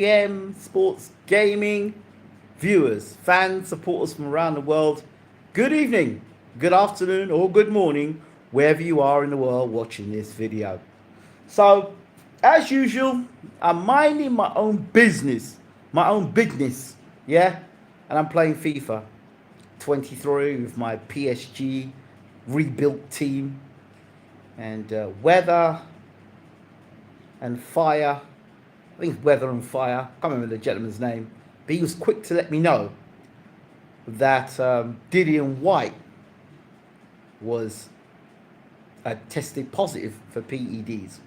BWTM sports gaming viewers, fans, supporters from around the world. Good evening, good afternoon, or good morning, wherever you are in the world watching this video. So, as usual, I'm minding my own business, yeah, and I'm playing FIFA 23 with my PSG rebuilt team and weather and fire. I think it's Weather and Fire. I can't remember the gentleman's name, but he was quick to let me know that Dillian Whyte was tested positive for PEDs.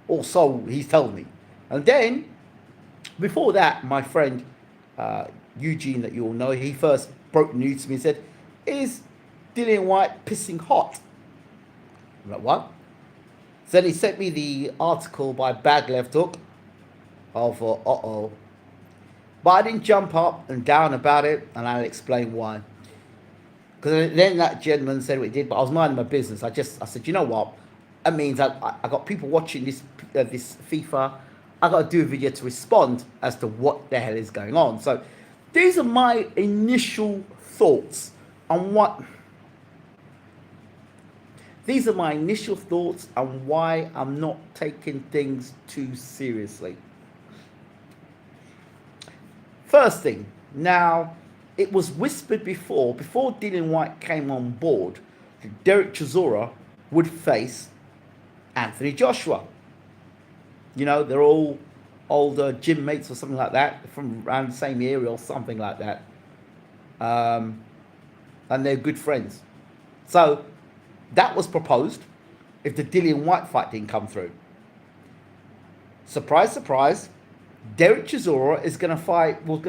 Or so he's told me. And then, before that, my friend Eugene, that you all know, he first broke the news to me and said, "Is Dillian Whyte pissing hot?" I'm like, what? So then he sent me the article by Bad Left Hook of But I didn't jump up and down about it, and I'll explain why. Because then that gentleman said what he did, but I was minding my business. I said, you know what? That means I got people watching this FIFA. I got to do a video to respond as to what the hell is going on. So these are my initial thoughts on what. These are my initial thoughts on why I'm not taking things too seriously. First thing, now, it was whispered before Dillian Whyte came on board, that Derek Chisora would face Anthony Joshua. You know, they're all older gym mates or something like that, from around the same area or something like that. And they're good friends. So, that was proposed if the Dillian Whyte fight didn't come through. Surprise, surprise. Derek Chisora was going to fight, what's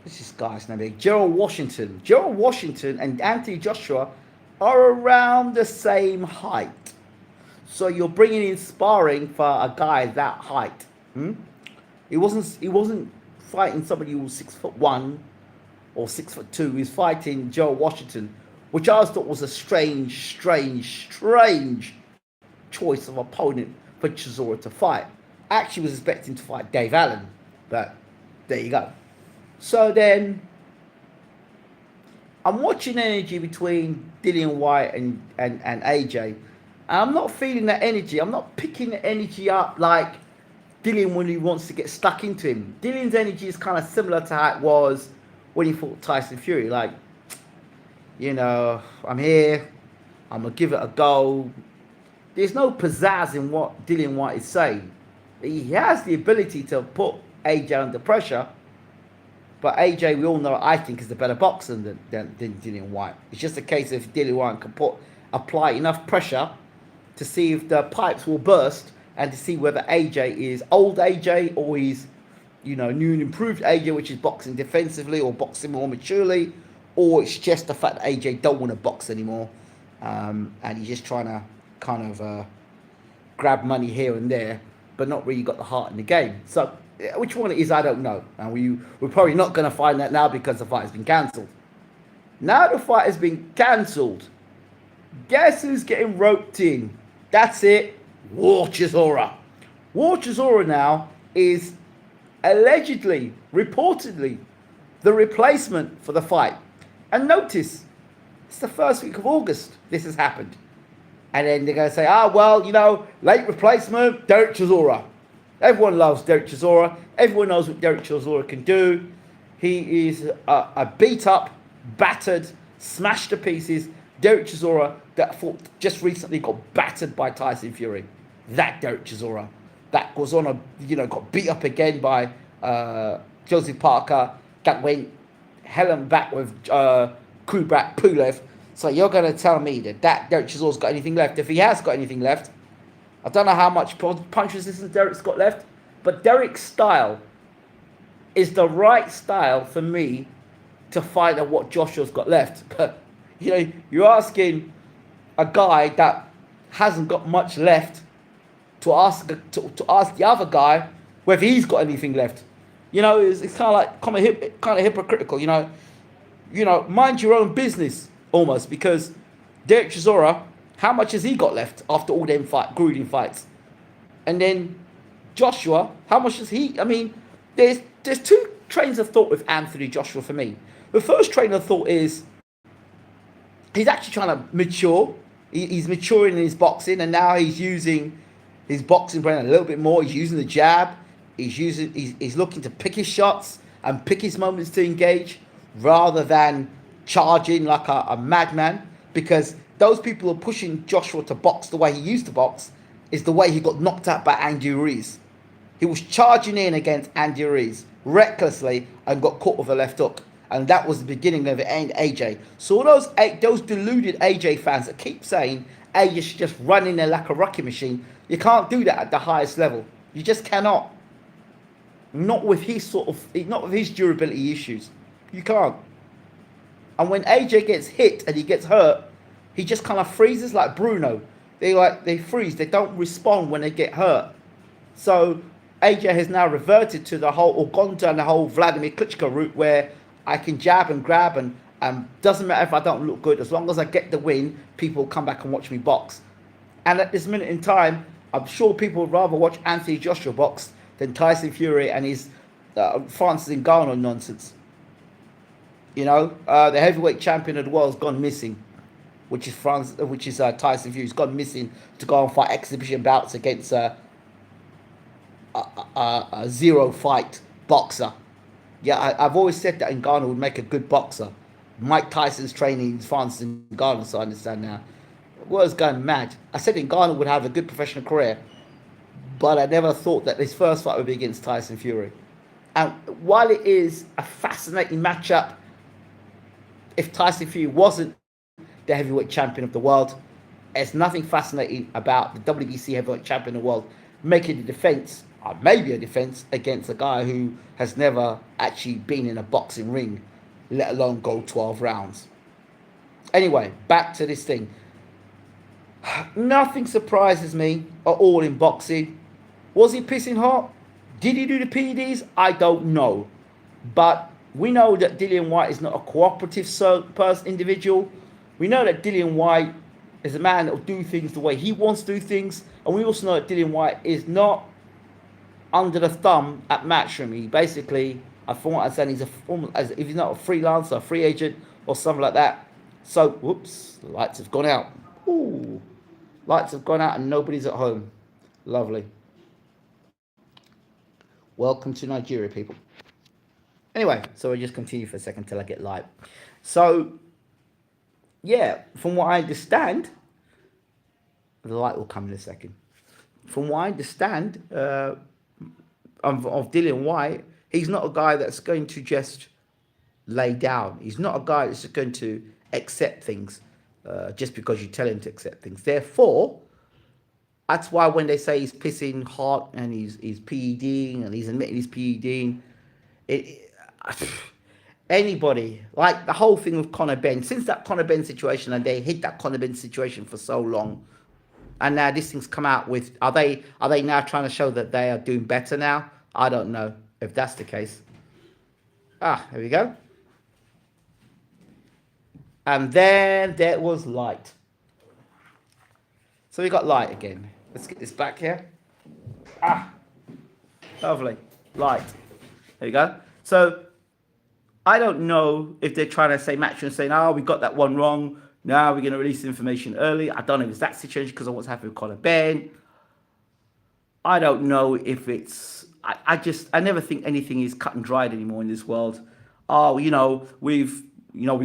this guy's name? Gerald Washington. Gerald Washington and Anthony Joshua are around the same height. So you're bringing in sparring for a guy that height. He wasn't fighting somebody who was 6'1" or 6'2". He was fighting Gerald Washington, which I always thought was a strange choice of opponent for Chisora to fight. Actually was expecting to fight Dave Allen, but there you go. So then, I'm watching energy between Dillian Whyte and AJ, and I'm not feeling that energy. I'm not picking the energy up like Dillian when he wants to get stuck into him. Dillian's energy is kind of similar to how it was when he fought Tyson Fury. Like, you know, I'm here, I'm going to give it a go. There's no pizzazz in what Dillian Whyte is saying. He has the ability to put AJ under pressure, but AJ, we all know, I think, is the better boxer than Dillian Whyte. It's just a case of Dillian Whyte can apply enough pressure to see if the pipes will burst and to see whether AJ is old AJ or he's, you know, new and improved AJ, which is boxing defensively or boxing more maturely, or it's just the fact that AJ don't want to box anymore, and he's just trying to kind of grab money here and there, but not really got the heart in the game. So which one it is, I don't know. And we're probably not going to find that now because the fight has been cancelled. Now the fight has been cancelled. Guess who's getting roped in? That's it. War Chisora. War Chisora now is allegedly, reportedly, the replacement for the fight. And notice, it's the first week of August this has happened. And then they're going to say, well, you know, late replacement, Derek Chisora. Everyone loves Derek Chisora. Everyone knows what Derek Chisora can do. He is a beat-up, battered, smashed to pieces Derek Chisora that fought just recently got battered by Tyson Fury. That Derek Chisora. That was on got beat up again by Joseph Parker. That went hell and back with Kubrat Pulev. So you're going to tell me that Derek Chisora's got anything left? If he has got anything left, I don't know how much punch resistance Derek's got left, but Derek's style is the right style for me to fight at what Joshua's got left. But, you know, you're asking a guy that hasn't got much left to ask the other guy whether he's got anything left. You know, it's kind of hypocritical. You know, mind your own business almost, because Derek Chisora, how much has he got left after all them grueling fights? And then Joshua, how much does he? I mean, there's two trains of thought with Anthony Joshua for me. The first train of thought is he's actually trying to mature. He's maturing in his boxing, and now he's using his boxing brain a little bit more. He's using the jab. He's looking to pick his shots and pick his moments to engage rather than charging like a madman. Because those people who are pushing Joshua to box the way he used to box is the way he got knocked out by Andy Ruiz. He was charging in against Andy Ruiz recklessly and got caught with a left hook. And that was the beginning of the end AJ. So all those deluded AJ fans that keep saying AJ should just run in there like a rocket machine, you can't do that at the highest level. You just cannot. Not with his durability issues. You can't. And when AJ gets hit and he gets hurt, he just kind of freezes like Bruno. They freeze. They don't respond when they get hurt. So AJ has now reverted to or gone down the whole Vladimir Klitschko route where I can jab and grab and doesn't matter if I don't look good. As long as I get the win, people come back and watch me box. And at this minute in time, I'm sure people would rather watch Anthony Joshua box than Tyson Fury and his Francis Ngannou nonsense. You know, the heavyweight champion of the world has gone missing, which is Tyson Fury. He's gone missing to go and fight exhibition bouts against a zero fight boxer. Yeah, I've always said that Ngannou would make a good boxer. Mike Tyson's training Francis Ngannou, so I understand now. The world's going mad. I said Ngannou would have a good professional career, but I never thought that his first fight would be against Tyson Fury. And while it is a fascinating matchup, if Tyson Fury wasn't the heavyweight champion of the world, there's nothing fascinating about the WBC heavyweight champion of the world making a defense, or maybe a defense, against a guy who has never actually been in a boxing ring, let alone go 12 rounds. Anyway, back to this thing. Nothing surprises me at all in boxing. Was he pissing hot? Did he do the PEDs? I don't know. But we know that Dillian Whyte is not a cooperative individual. We know that Dillian Whyte is a man that will do things the way he wants to do things. And we also know that Dillian Whyte is not under the thumb at Matchroom. He basically, from what I'm saying, if he's not a freelancer, a free agent, or something like that. So, whoops, the lights have gone out. Ooh, lights have gone out and nobody's at home. Lovely. Welcome to Nigeria, people. Anyway, so I'll just continue for a second till I get live. So, yeah, from what I understand, the light will come in a second. From what I understand of Dillian Whyte, he's not a guy that's going to just lay down. He's not a guy that's just going to accept things just because you tell him to accept things. Therefore, that's why when they say he's pissing hot and he's PEDing and he's admitting he's PEDing, anybody, like the whole thing with Conor Benn, since that Conor Benn situation, and they hid that Conor Benn situation for so long, and now this thing's come out with, are they now trying to show that they are doing better now? I don't know if that's the case. Here we go. And then there was light. So we got light again. Let's get this back here. Lovely. Light. There you go. So I don't know if they're trying to say Matchroom saying, we got that one wrong. Now we're going to release the information early. I don't know if it's that situation because of what's happening with Conor Benn. I don't know if it's... I never think anything is cut and dried anymore in this world. We've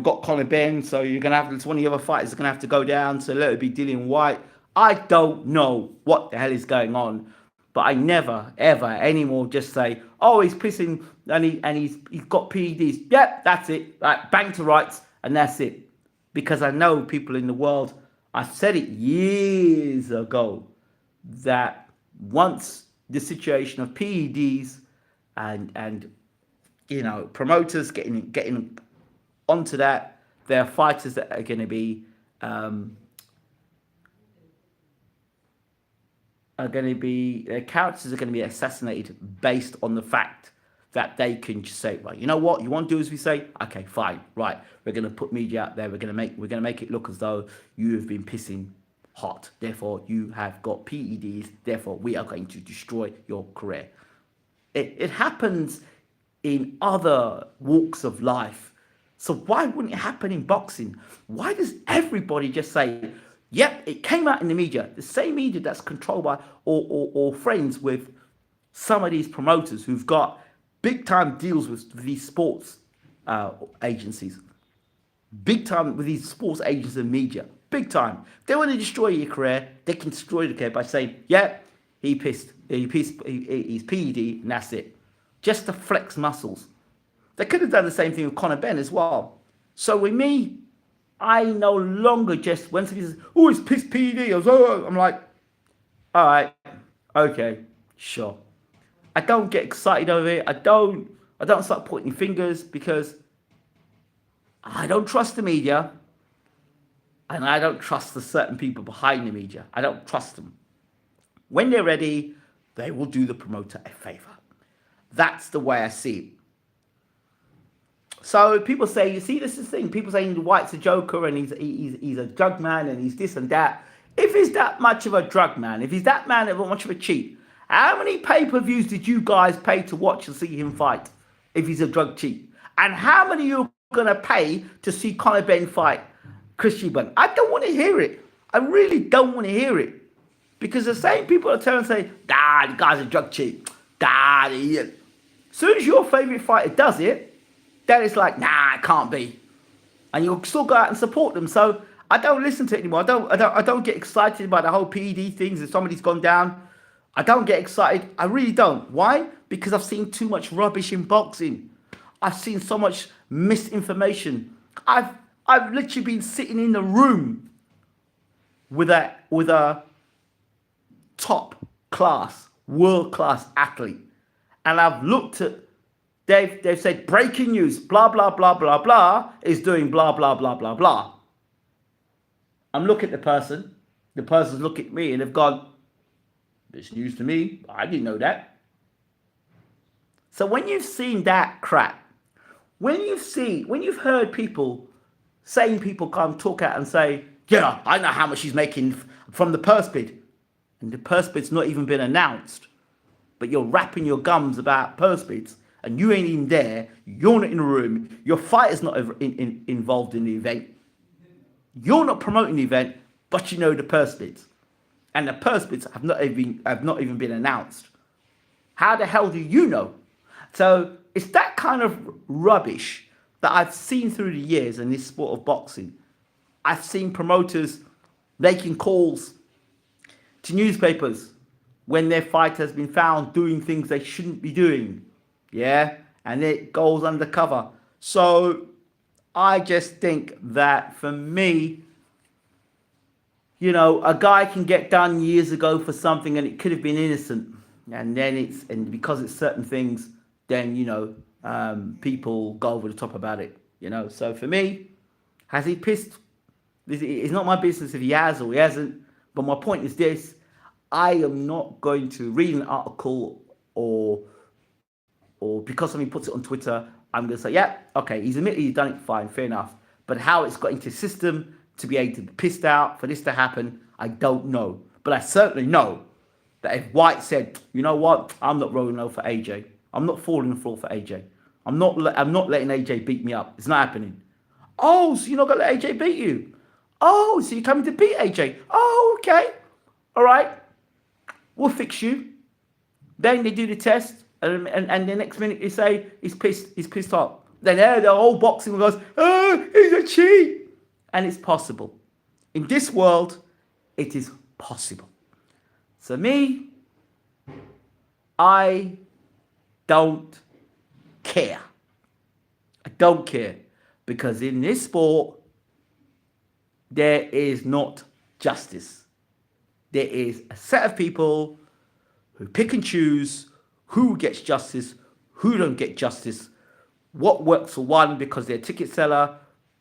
got Conor Benn, so you're going to have... It's one of the other fighters is going to have to go down, so let it be Dillian Whyte. I don't know what the hell is going on, but I never, ever anymore just say, he's pissing and he's got PEDs. Yep, that's it. Like, bang to rights, and that's it. Because I know people in the world, I said it years ago, that once the situation of PEDs and promoters getting onto that, there are fighters that are going to be their characters are going to be assassinated based on the fact that they can just say, right, you know what, you want to do as we say? Okay, fine, right. We're going to put media out there. We're going to make it look as though you have been pissing hot. Therefore, you have got PEDs. Therefore, we are going to destroy your career. It happens in other walks of life. So why wouldn't it happen in boxing? Why does everybody just say, yep, it came out in the media, the same media that's controlled by or friends with some of these promoters who've got big time deals with these sports agencies, big time with these sports agents and media, big time. If they want to destroy your career, they can destroy your career by saying, yeah, he's PED, and that's it. Just to flex muscles. They could have done the same thing with Conor Benn as well. So with me, I no longer just, when somebody says, oh, it's pissed PED, I'm like, all right, okay, sure. I don't get excited over it. I don't start pointing fingers because I don't trust the media and I don't trust the certain people behind the media. I don't trust them. When they're ready, they will do the promoter a favor. That's the way I see it. So people say, you see, this is the thing. People saying White's a joker and he's a drug man and he's this and that. If he's that much of a drug man, if he's that much of a cheat, how many pay-per-views did you guys pay to watch and see him fight if he's a drug cheat? And how many of you are going to pay to see Conor Benn fight Chris Eubank? I don't want to hear it. I really don't want to hear it. Because the same people that turn and say, the guy's a drug cheat. As soon as your favourite fighter does it, then it's like, it can't be. And you'll still go out and support them. So I don't listen to it anymore. I don't get excited about the whole PED things if somebody's gone down. I don't get excited. I really don't. Why? Because I've seen too much rubbish in boxing. I've seen so much misinformation. I've literally been sitting in the room with a top class, world class athlete, and I've looked at. They've said breaking news, blah blah blah blah blah is doing blah blah blah blah blah. I'm looking at the person. The person's looking at me and they've gone, it's news to me. I didn't know that. So when you've seen that crap, when you've heard people come talk out and say, yeah, I know how much she's making from the purse bid, and the purse bid's not even been announced, but you're wrapping your gums about purse bids, and you ain't even there, you're not in the room, your fighter's not involved in the event, you're not promoting the event, but you know the purse bids. And the purse bids have not even been announced. How the hell do you know? So it's that kind of rubbish that I've seen through the years in this sport of boxing. I've seen promoters making calls to newspapers when their fighter has been found doing things they shouldn't be doing. Yeah, and it goes undercover. So I just think that for me, a guy can get done years ago for something and it could have been innocent. And then because it's certain things, then, people go over the top about it, So for me, has he pissed? It's not my business if he has or he hasn't. But my point is this: I am not going to read an article or because somebody puts it on Twitter, I'm going to say, yeah, okay, he's admitted he's done it, fine, fair enough. But how it's got into the system to be able to be pissed out for this to happen, I don't know. But I certainly know that if White said, you know what, I'm not rolling over for AJ. I'm not falling on the floor for AJ. I'm not letting AJ beat me up. It's not happening. Oh, so you're not going to let AJ beat you? Oh, so you're coming to beat AJ? Oh, okay. All right. We'll fix you. Then they do the test. And the next minute they say he's pissed off. Then the whole boxing goes, oh, he's a cheat. And it's possible. In this world, it is possible. So me, I don't care. I don't care. Because in this sport, there is not justice. There is a set of people who pick and choose who gets justice, who don't get justice, what works for one because they're a ticket seller,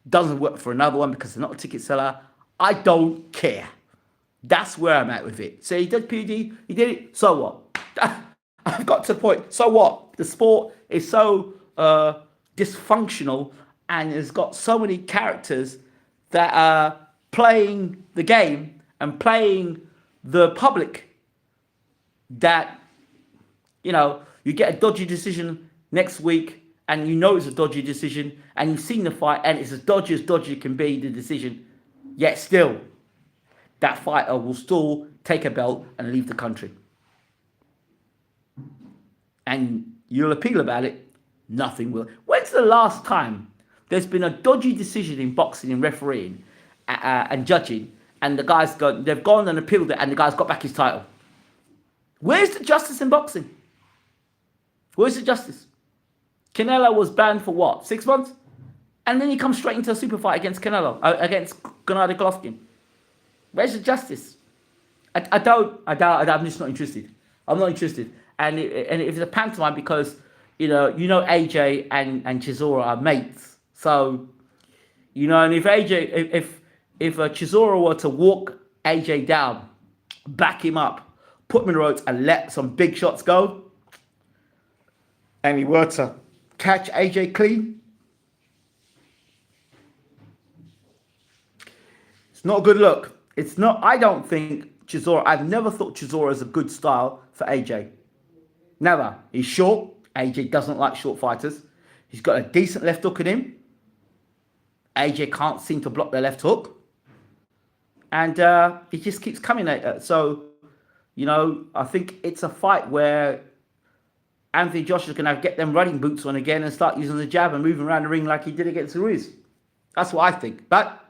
doesn't work for another one because they're not a ticket seller. I don't care. That's where I'm at with it. So he did PD, he did it, so what? I've got to the point, so what? The sport is so dysfunctional and has got so many characters that are playing the game and playing the public that, you get a dodgy decision next week and you know it's a dodgy decision and you've seen the fight and it's as dodgy can be, the decision, yet still, that fighter will still take a belt and leave the country. And you'll appeal about it, nothing will. When's the last time there's been a dodgy decision in boxing and refereeing and judging, and they've gone and appealed it, and the guy's got back his title? Where's the justice in boxing? Where's the justice? Canelo was banned for what, 6 months? And then he comes straight into a super fight against against Gennady Golovkin. Where's the justice? I'm just not interested. I'm not interested. And if it's a pantomime, because AJ and Chisora are mates. So, and if Chisora were to walk AJ down, back him up, put him in the ropes and let some big shots go, and he were to catch AJ clean, it's not a good look. It's not. I don't think Chisora. I've never thought Chisora is a good style for AJ. Never. He's short. AJ doesn't like short fighters. He's got a decent left hook in him. AJ can't seem to block the left hook, and he just keeps coming at it. So, I think it's a fight where Anthony Joshua is going to get them running boots on again and start using the jab and moving around the ring like he did against Ruiz. That's what I think. But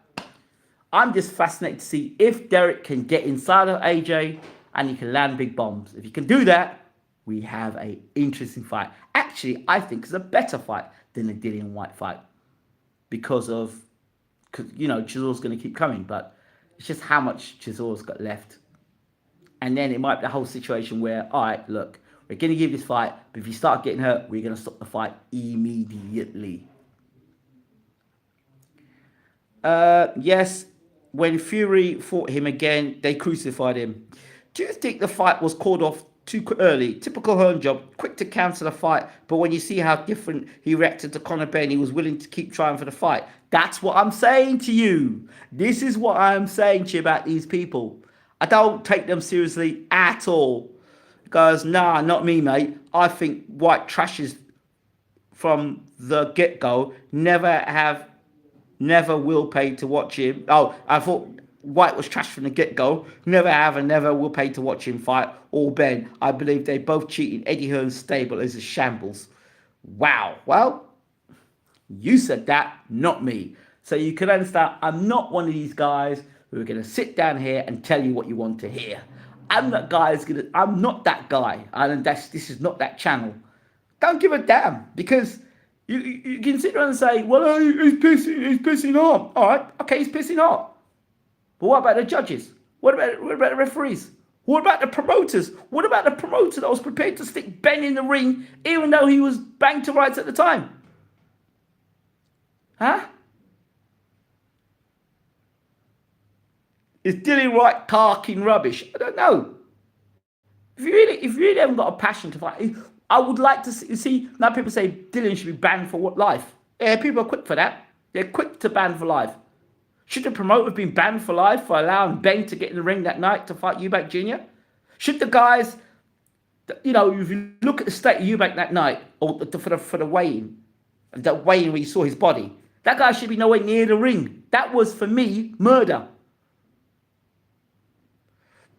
I'm just fascinated to see if Derek can get inside of AJ and he can land big bombs. If he can do that, we have an interesting fight. Actually, I think it's a better fight than the Dillian Whyte fight because Chisora's going to keep coming, but it's just how much Chisora's got left. And then it might be the whole situation where, all right, look, we're going to give this fight, but if you start getting hurt, we're going to stop the fight immediately. Yes, when Fury fought him again, they crucified him. Do you think the fight was called off too early? Typical Hearn job, quick to cancel the fight, but when you see how different he reacted to Conor Benn, he was willing to keep trying for the fight. That's what I'm saying to you. This is what I'm saying to you about these people. I don't take them seriously at all. Because, nah, not me, mate. I think Whyte trashes from the get-go. Never will pay to watch him. Oh, I thought Whyte was trashed from the get-go. Never have and never will pay to watch him fight or Ben. I believe they both cheated. Eddie Hearn's stable is a shambles. Wow. Well, you said that, not me. So you can understand I'm not one of these guys who are going to sit down here and tell you what you want to hear. I'm not that guy. And this is not that channel. Don't give a damn, because you can sit around and say, well, he's pissing hot. All right, okay, he's pissing hot. But what about the judges? What about the referees? What about the promoters? What about the promoter that was prepared to stick Ben in the ring even though he was banged to rights at the time? Huh? Is Dillian Whyte talking rubbish? I don't know. If you really haven't got a passion to fight, I would like to see. Now people say Dillian should be banned for life. Yeah, people are quick for that. They're quick to ban for life. Should the promoter have been banned for life for allowing Ben to get in the ring that night to fight Eubank Jr.? Should the guys, if you look at the state of Eubank that night, or for the weigh-in, where you saw his body, that guy should be nowhere near the ring. That was, for me, murder.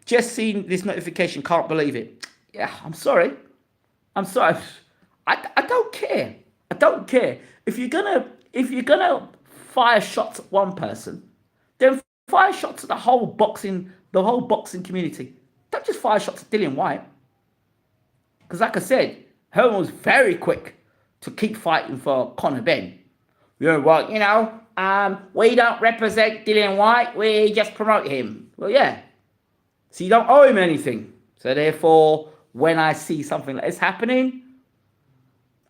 Just seen this notification, can't believe it. Yeah, I'm sorry. I don't care. I don't care. If you're gonna fire shots at one person, then fire shots at the whole boxing community. Don't just fire shots at Dillian Whyte. Because like I said, Herman was very quick to keep fighting for Conor Benn. We don't represent Dillian Whyte, we just promote him. Well, yeah. So you don't owe him anything. So therefore, when I see something like this happening,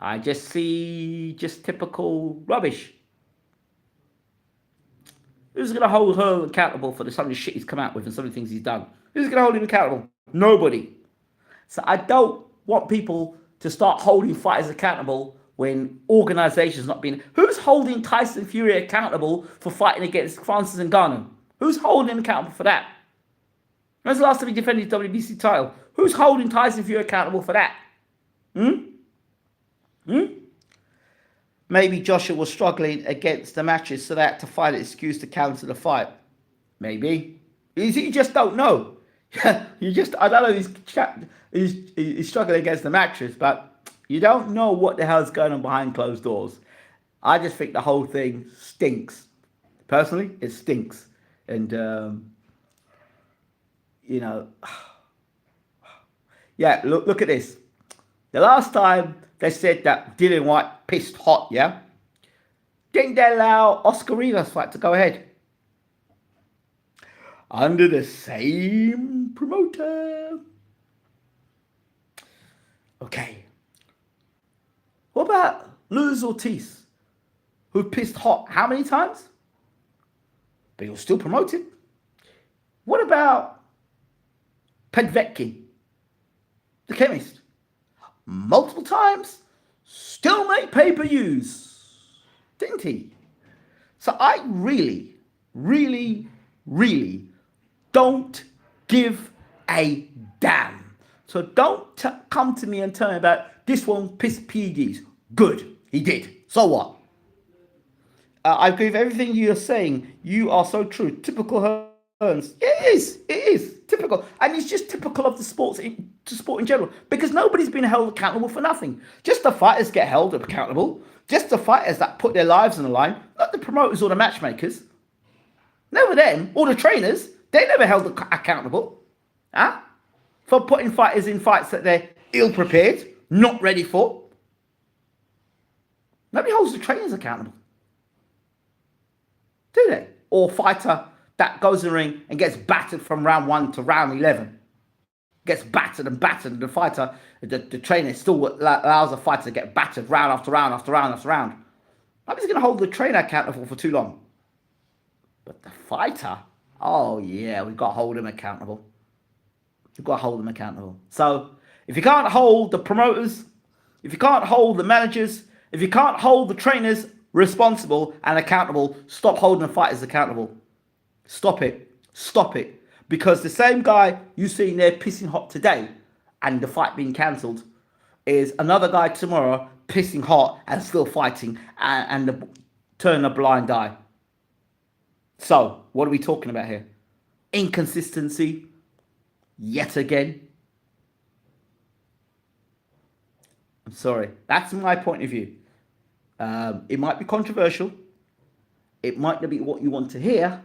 I just see typical rubbish. Who's going to hold her accountable for some of the shit he's come out with and some of the things he's done? Who's going to hold him accountable? Nobody. So I don't want people to start holding fighters accountable when organisations not being... Who's holding Tyson Fury accountable for fighting against Francis Ngannou? Who's holding him accountable for that? When's the last time he defended his WBC title? Who's holding Tyson Fury accountable for that? Maybe Joshua was struggling against the matches, so they had to find an excuse to counter the fight. Maybe. You just don't know. I don't know he's struggling against the matches, but you don't know what the hell's going on behind closed doors. I just think the whole thing stinks. Personally, it stinks. And, yeah, look at this. The last time they said that Dillian Whyte pissed hot, yeah? Didn't they allow Oscar Rivas' fight to go ahead? Under the same promoter. Okay. What about Luis Ortiz, who pissed hot how many times? But he was still promoted. What about Povetkin, the chemist? Multiple times, still make pay-per-views, didn't he? So I really, really, really don't give a damn. So don't come to me and tell me about this one pissed PEDs. Good, he did. So what? I agree with everything you're saying. You are so true. Typical Hearns. It is typical, and it's just typical of the sport in general, because nobody's been held accountable for nothing. Just the fighters get held accountable. Just the fighters that put their lives on the line, not the promoters or the matchmakers. Never them or the trainers. They never held accountable, for putting fighters in fights that they're ill prepared, not ready for. Nobody holds the trainers accountable, do they? Or fighter that goes in the ring and gets battered from round 1 to round 11. Gets battered, and the fighter, the trainer still allows the fighter to get battered round after round after round after round. Nobody's going to hold the trainer accountable for too long. But the fighter, oh yeah, we've got to hold him accountable. We've got to hold them accountable. So if you can't hold the promoters, if you can't hold the managers, if you can't hold the trainers responsible and accountable, stop holding the fighters accountable. Stop it. Stop it. Because the same guy you see there pissing hot today and the fight being cancelled is another guy tomorrow pissing hot and still fighting and turn a blind eye. So, what are we talking about here? Inconsistency, yet again. I'm sorry. That's my point of view. It might be controversial. It might not be what you want to hear.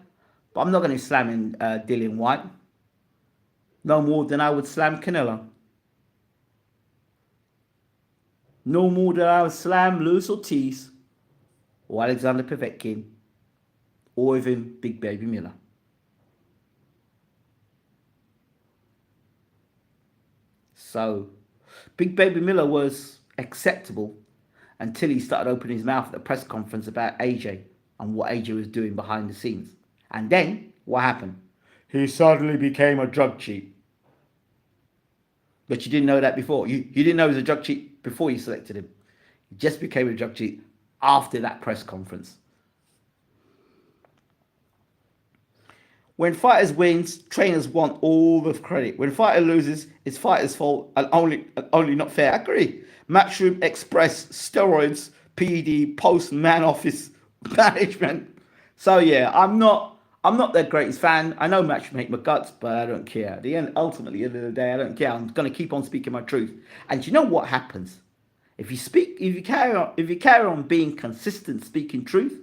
But I'm not going to slam in Dillian Whyte. No more than I would slam Canelo. No more than I would slam Luis Ortiz or Alexander Povetkin or even Big Baby Miller. So, Big Baby Miller was acceptable until he started opening his mouth at the press conference about AJ and what AJ was doing behind the scenes. And then, what happened? He suddenly became a drug cheat. But you didn't know that before. You didn't know he was a drug cheat before you selected him. He just became a drug cheat after that press conference. When fighters wins, trainers want all the credit. When fighter loses, it's fighter's fault and only not fair. I agree. Matchroom Express, steroids, PED, post man office management. So yeah, I'm not their greatest fan. I know Match make my guts, but I don't care. Ultimately, at the end of the day, I don't care. I'm gonna keep on speaking my truth. And you know what happens? If you carry on being consistent, speaking truth,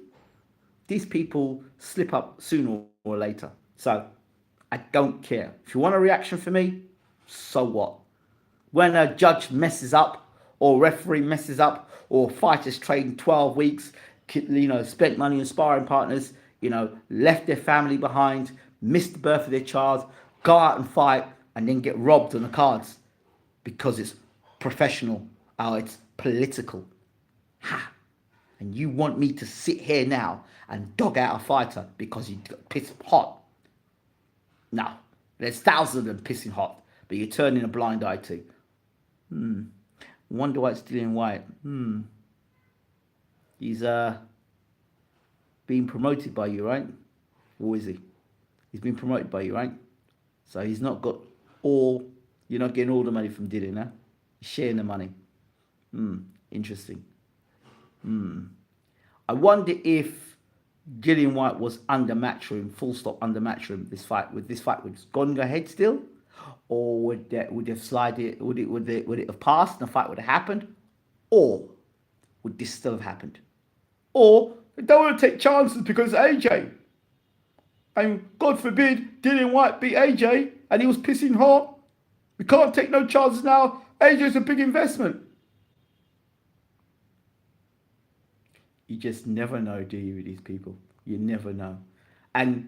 these people slip up sooner or later. So I don't care. If you want a reaction from me, so what? When a judge messes up, or referee messes up, or fighters trained 12 weeks, spent money on sparring partners, left their family behind, missed the birth of their child, go out and fight, and then get robbed on the cards because it's professional, it's political. Ha! And you want me to sit here now and dog out a fighter because he got pissed hot? No, there's thousands of them pissing hot, but you're turning a blind eye to. Wonder why it's Dillian Whyte. He's being promoted by you, right? Or is he? He's been promoted by you, right? So he's not got all. You're not getting all the money from Dillian, huh? You're sharing the money. Interesting. I wonder if Dillian Whyte was under Matchroom, full stop under Matchroom. This fight would gone ahead still, or would it have slided? Would it have passed and the fight would have happened, or would this still have happened? Or they don't want to take chances because AJ. And God forbid Dillian Whyte beat AJ and he was pissing hot. We can't take no chances now. AJ's a big investment. You just never know, do you, with these people? You never know. And,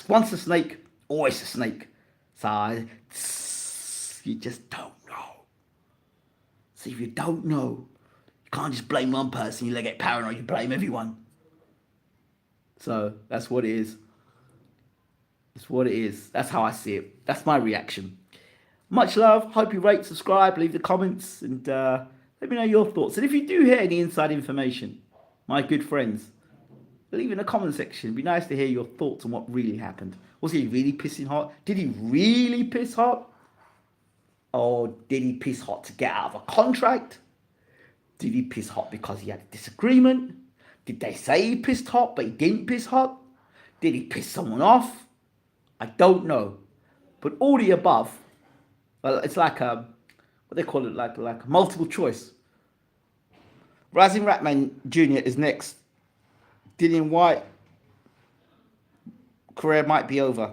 once a snake, always a snake. So you just don't know. So if you don't know, you can't just blame one person. You get paranoid, you blame everyone. So that's what it is. It's what it is. That's how I see it. That's my reaction. Much love. Hope you rate, subscribe, leave the comments, and let me know your thoughts. And if you do hear any inside information, my good friends, leave in the comment section. It'd be nice to hear your thoughts on what really happened. Was he really pissing hot? Did he really piss hot? Or did he piss hot to get out of a contract? Did he piss hot because he had a disagreement? Did they say he pissed hot but he didn't piss hot? Did he piss someone off? I don't know. But all the above, well, it's like what they call it, like a multiple choice. Rising Ratman Jr. is next. Dillian Whyte career might be over.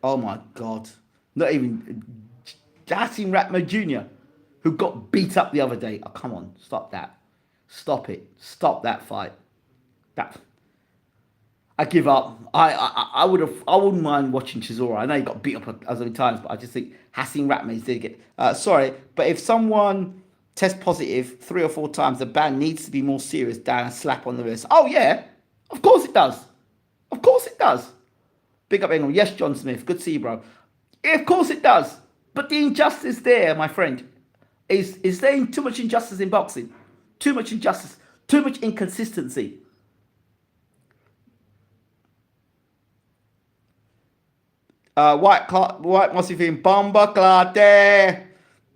Oh my God. Not even Rising Ratman Jr. who got beat up the other day. Oh, come on. Stop that. Stop it. Stop that fight. I give up. I wouldn't mind watching Chisora. I know he got beat up as many times, but I just think Hassan Ratman did get. Sorry, but if someone tests positive 3 or 4 times, the ban needs to be more serious than a slap on the wrist. Oh yeah, of course it does. Of course it does. Big up England. Yes, John Smith. Good to see you, bro. Yeah, of course it does. But the injustice there, my friend, is there too much injustice in boxing? Too much injustice. Too much inconsistency. White must be feeling bomba clate.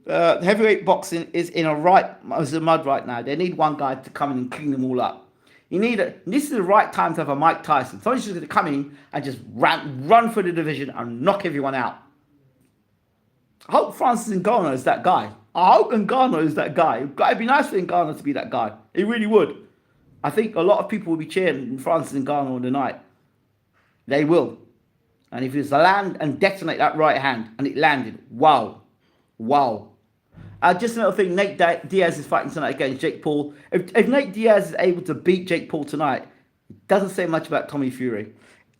Heavyweight boxing is in the mud right now. They need one guy to come in and clean them all up. This is the right time to have a Mike Tyson. Someone's just going to come in and just run for the division and knock everyone out. I hope Francis Ngannou is that guy. I hope Ngannou is that guy. It'd be nice for Ngannou to be that guy. It really would. I think a lot of people will be cheering Francis Ngannou on the night. They will. And if he was to land and detonate that right hand, and it landed, wow. Wow. Just another thing, Nate Diaz is fighting tonight against Jake Paul. If Nate Diaz is able to beat Jake Paul tonight, it doesn't say much about Tommy Fury.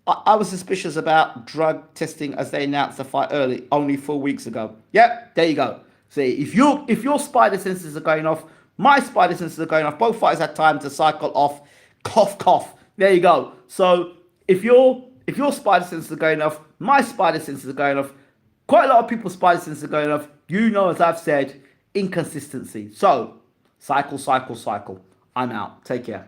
I was suspicious about drug testing as they announced the fight only 4 weeks ago. Yep, there you go. See, if your spider senses are going off, my spider senses are going off. Both fighters had time to cycle off. Cough, cough. There you go. So if your spider senses are going off, my spider senses are going off. Quite a lot of people's spider senses are going off. As I've said, inconsistency. So cycle, cycle, cycle. I'm out. Take care.